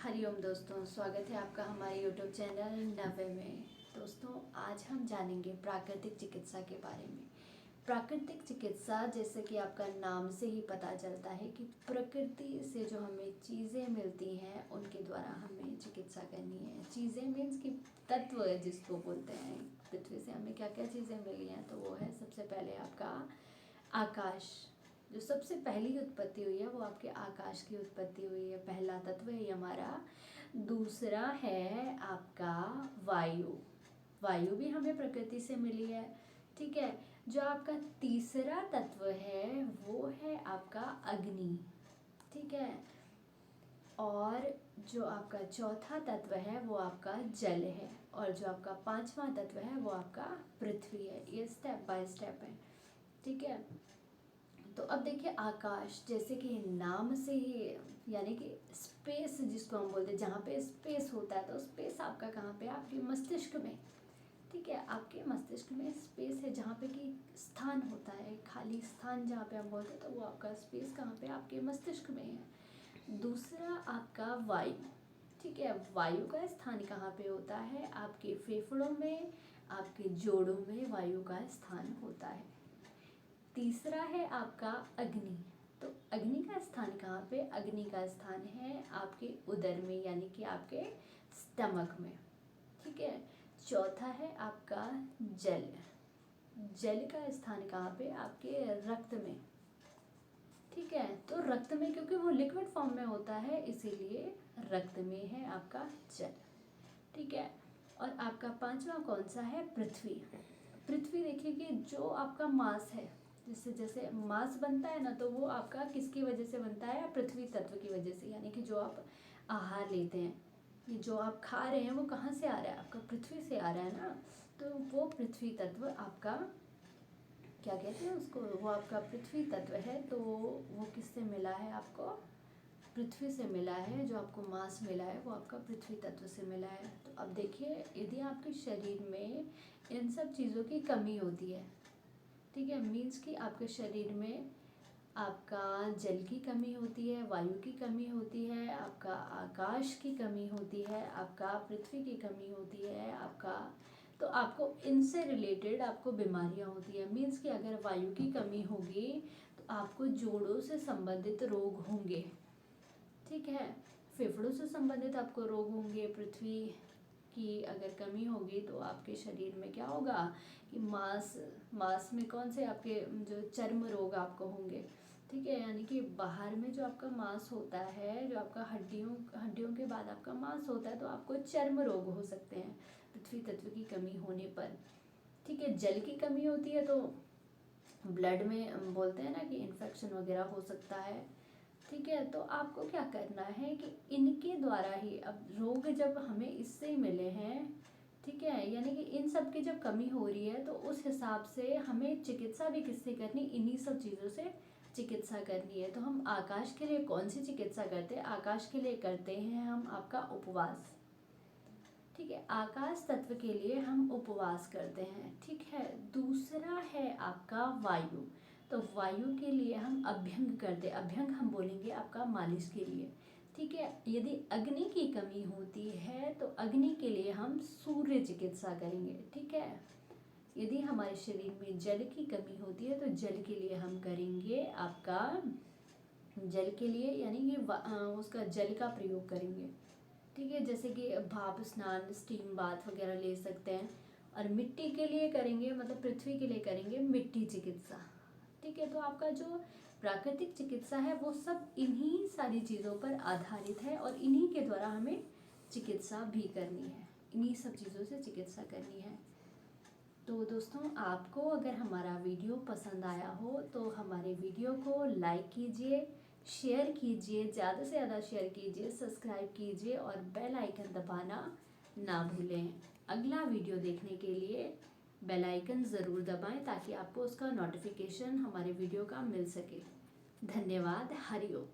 हरिओम दोस्तों, स्वागत है आपका हमारे YouTube चैनल नवे में। दोस्तों, आज हम जानेंगे प्राकृतिक चिकित्सा के बारे में। प्राकृतिक चिकित्सा, जैसे कि आपका नाम से ही पता चलता है कि प्रकृति से जो हमें चीज़ें मिलती हैं उनके द्वारा हमें चिकित्सा करनी है। चीज़ें मीन्स कि तत्व जिसको बोलते हैं, पृथ्वी से हमें क्या क्या चीज़ें मिली हैं, तो वो है सबसे पहले आपका आकाश। जो सबसे पहली उत्पत्ति हुई है वो आपके आकाश की उत्पत्ति हुई है, पहला तत्व है ये हमारा। दूसरा है आपका वायु। वायु भी हमें प्रकृति से मिली है, ठीक है। जो आपका तीसरा तत्व है वो है आपका अग्नि, ठीक है। और जो आपका चौथा तत्व है वो आपका जल है, और जो आपका पांचवा तत्व है वो आपका पृथ्वी है। ये स्टेप बाय स्टेप है, ठीक है। तो अब देखिए, आकाश जैसे कि नाम से ही, यानी कि स्पेस जिसको हम बोलते हैं, जहाँ पे स्पेस होता है, तो स्पेस आपका कहाँ पे है? आपके मस्तिष्क में, ठीक है। आपके मस्तिष्क में स्पेस है, जहाँ पे कि स्थान होता है, खाली स्थान जहाँ पे हम बोलते हैं, तो वो आपका स्पेस कहाँ पे? आपके मस्तिष्क में है। दूसरा आपका वायु, ठीक है। वायु का स्थान कहाँ पे होता है? आपके फेफड़ों में, आपके जोड़ों में वायु का स्थान होता है। तीसरा है आपका अग्नि। तो अग्नि का स्थान कहाँ पे? अग्नि का स्थान है आपके उदर में, यानी कि आपके स्टमक में, ठीक है। चौथा है आपका जल। जल का स्थान कहाँ पे? आपके रक्त में, ठीक है। तो रक्त में, क्योंकि वो लिक्विड फॉर्म में होता है, इसीलिए रक्त में है आपका जल, ठीक है। और आपका पांचवा कौन सा है? पृथ्वी। पृथ्वी देखिए कि जो आपका मांस है, जैसे जैसे मांस बनता है ना, तो वो आपका किसकी वजह से बनता है? पृथ्वी तत्व की वजह से। यानी कि जो आप आहार लेते हैं, ये जो आप खा रहे हैं, वो कहाँ से आ रहा है? आपका पृथ्वी से आ रहा है ना। तो वो पृथ्वी तत्व आपका, क्या कहते हैं उसको, वो आपका पृथ्वी तत्व है। तो वो किससे मिला है? आपको पृथ्वी से मिला है। जो आपको मांस मिला है वो आपका पृथ्वी तत्व से मिला है। तो अब देखिए, यदि आपके शरीर में इन सब चीज़ों की कमी होती है, ठीक है, मीन्स कि आपके शरीर में आपका जल की कमी होती है, वायु की कमी होती है, आपका आकाश की कमी होती है, आपका पृथ्वी की कमी होती है, आपका, तो आपको इनसे रिलेटेड आपको बीमारियां होती है। मीन्स कि अगर वायु की कमी होगी तो आपको जोड़ों से संबंधित रोग होंगे, ठीक है। फेफड़ों से संबंधित आपको रोग होंगे। पृथ्वी की अगर कमी होगी तो आपके शरीर में क्या होगा कि मांस में कौन से आपके जो चर्म रोग आपको होंगे, ठीक है। यानी कि बाहर में जो आपका मांस होता है, जो आपका हड्डियों के बाद आपका मांस होता है, तो आपको चर्म रोग हो सकते हैं पृथ्वी तत्व की कमी होने पर, ठीक है। जल की कमी होती है तो ब्लड में बोलते हैं ना कि इन्फेक्शन वगैरह हो सकता है, ठीक है। तो आपको क्या करना है कि इनके द्वारा ही, अब रोग जब हमें इससे मिले हैं, ठीक है, यानी कि इन सब की जब कमी हो रही है, तो उस हिसाब से हमें चिकित्सा भी किससे करनी? इन्हीं सब चीज़ों से चिकित्सा करनी है। तो हम आकाश के लिए कौन सी चिकित्सा करते हैं? आकाश के लिए करते हैं हम आपका उपवास, ठीक है। आकाश तत्व के लिए हम उपवास करते हैं, ठीक है। दूसरा है आपका वायु। तो वायु के लिए हम अभ्यंग करते हैं। अभ्यंग हम बोलेंगे आपका मालिश के लिए, ठीक है। यदि अग्नि की कमी होती है तो अग्नि के लिए हम सूर्य चिकित्सा करेंगे, ठीक है। यदि हमारे शरीर में जल की कमी होती है तो जल के लिए हम करेंगे आपका, जल के लिए यानी कि उसका जल का प्रयोग करेंगे, ठीक है। जैसे कि भाप स्नान, स्टीम बाथ वगैरह ले सकते हैं। और मिट्टी के लिए करेंगे, मतलब पृथ्वी के लिए करेंगे मिट्टी चिकित्सा, ठीक है। तो आपका जो प्राकृतिक चिकित्सा है वो सब इन्हीं सारी चीज़ों पर आधारित है, और इन्हीं के द्वारा हमें चिकित्सा भी करनी है, इन्हीं सब चीज़ों से चिकित्सा करनी है। तो दोस्तों, आपको अगर हमारा वीडियो पसंद आया हो तो हमारे वीडियो को लाइक कीजिए, शेयर कीजिए, ज़्यादा से ज़्यादा शेयर कीजिए, सब्सक्राइब कीजिए और बेल आइकन दबाना ना भूलें। अगला वीडियो देखने के लिए बेल आइकन ज़रूर दबाएं ताकि आपको उसका नोटिफिकेशन हमारे वीडियो का मिल सके। धन्यवाद। हरि ओम।